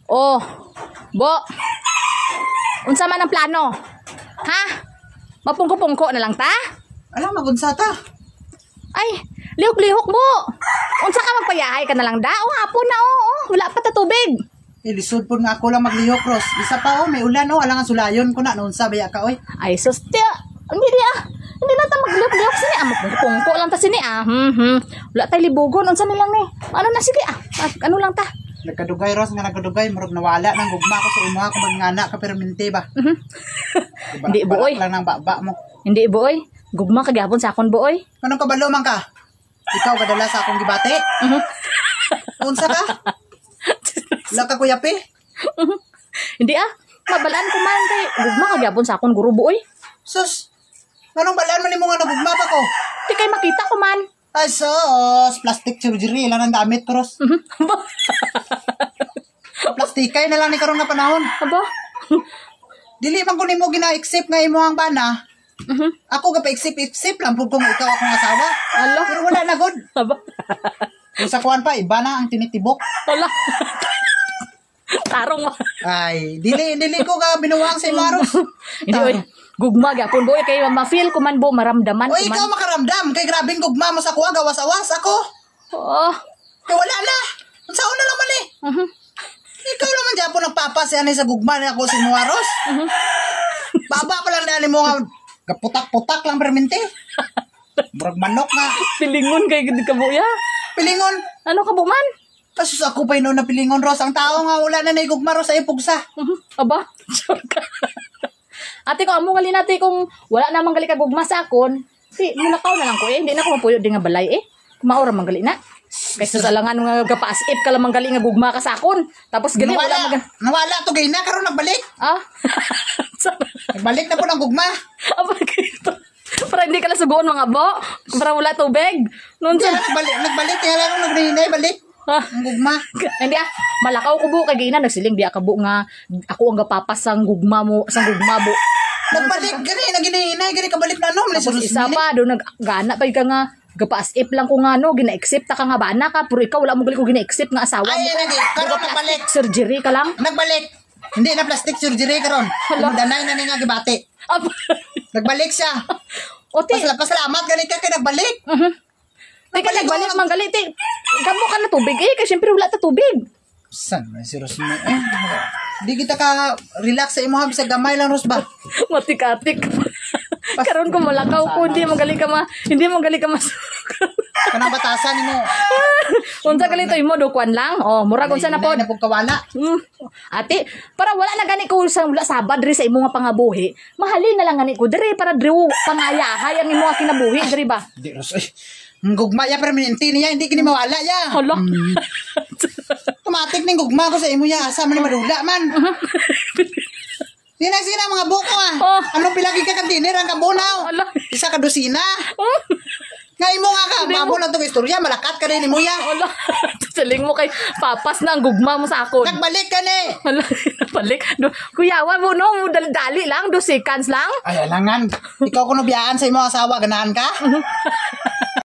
Oh, Bo. Unsa man ang plano? Ha? Mapungko-pungko na lang ta? Alam, magunsa ta. Ay, lihok-lihok mo. Unsa ka magpayahay ka na lang da? O hapon na wala pa ta tubig. Lisod po nga ako lang maglihok, Ros. Isa pa may ulan alangan sulayon ko na noon sa baya ka oy. Ay sus, hindi na ta maglihok-lihok sini mapungko lang ta sini Wala tay libugon unsa nilang ni. Ano na sige ano lang ta. Nagkadugay, Ros, nga nagkadugay murag nawala nang gugma ko sa imo ako magngana ka permente ba. Hindi buoy. Lang nang baba mo. Hindi buoy. Gugma kagihapon sa akon buoy. Kanang kabalo man ka? Ikaw kadala sa akong gibate? Unsa ka? Wala ka kuyapi? Hindi mabalaan ko man kay gugma kagihapon sa akon guro buoy. Sus. Anong balaan man nimo nga nagugma pa ko? Di kay makita ko man. Ay sus, plastic surgery lang ang damit, Ros. Plastikay na lang ni karon nga panahon. Aba. Dili man ko nimo gina-accept nga imo ang bana. Ako ga pa-accept lang pud kung ikaw akong asawa. Ala, pero wala na gud. Aba. Kung sa kuan pa iba na ang tinitibok. Ala. Tarong mo. Ay, dili ko ga binuwang sa imo, Ros. Hindi oy. Gugma gyapon boy kay ma-feel ko man bo maramdaman ko man. Oy, ikaw makaramdam kay grabing gugma mo sa kuha gawas-awas ako. Oo. Kay wala na. Unsa una lang man eh. Ikaw naman gyapon nagpapas ani sa gugma na ako si mo, Ros. Baba pa lang dali mo nga gaputak-putak lang permente. Murag manok nga. Pilingon kay gid ka buya. Pilingon. Ano ka man? Kasus ako pa ino na pilingon, Ros. Ang tao nga wala na naigugma, Ros, ay pugsa. Aba, sure ka. Ate ko, amo gali nati kung wala namang gali ka gugma sa akon, si, mulakaw na lang ko hindi na ko mapuyo di nga balay Kumaura man gali na. Kaysa sa langan nga gapaasip ka lamang gali nga gugma ka sa akon. Tapos gali wala nawala to gay na karon nagbalik. Nagbalik na po ng gugma. Aba kito. Para hindi ka lang sugoon mga bo. Para wala tubig. Noon sa nagbalik kaya lang nagrinay balik. Ang gugma. Hindi malakaw ko bu kay gina nagsiling di ka bu nga ako ang gapapas sang gugma mo sang gugma bo. Nagbalik gani naginahinay gani kabalik na no. Tapos isa pa do naggana pa ka nga gapaasip lang ko nga no gina-accept ka nga bana ka pero ikaw wala mo gali ko gina-accept nga asawa mo. Ay nagi karon nagbalik surgery ka lang. Nagbalik. Hindi na plastic surgery karon. Danay na ni nga gibati. Nagbalik siya. Pasalamat gani ka kay nagbalik. Teka, nagbalik mang galit Gamo ka na tubig kasi syempre wala ta tubig. San man si Ros mo di kita ka relax sa imo ha bisag gamay lang, Ros ba? Matik-atik. Karon ko malakaw ko hindi mo gali ka mas. Kanang batasan nimo. Unsa gali to imo do kwan lang. Murag unsa na pod. Na pud kawala. Ate, para wala na gani ko sa wala sabad diri sa imo nga pangabuhi. Mahalin na lang gani ko diri para diri pangayahay ang imo kinabuhi diri ba? Di Ros ay. Gugma ya permanente niya hindi kini mawala ya. Hala. Tumatik ning gugma ko sa imo ya asa man ni madula man. Sina mga buko Anong pilagi ka kantinir ang kabunaw? Isa ka dosina. Nga imo nga ka mabo lang tong istorya malakat ka rin imo ya. Hala. Saling mo kay papas na ang gugma mo sa akon. Nagbalik ka ni. Hala, balik. Kuyawan mo no, dali lang 2 seconds lang. Ay alangan. Ikaw kuno biyaan sa imo asawa ganahan ka?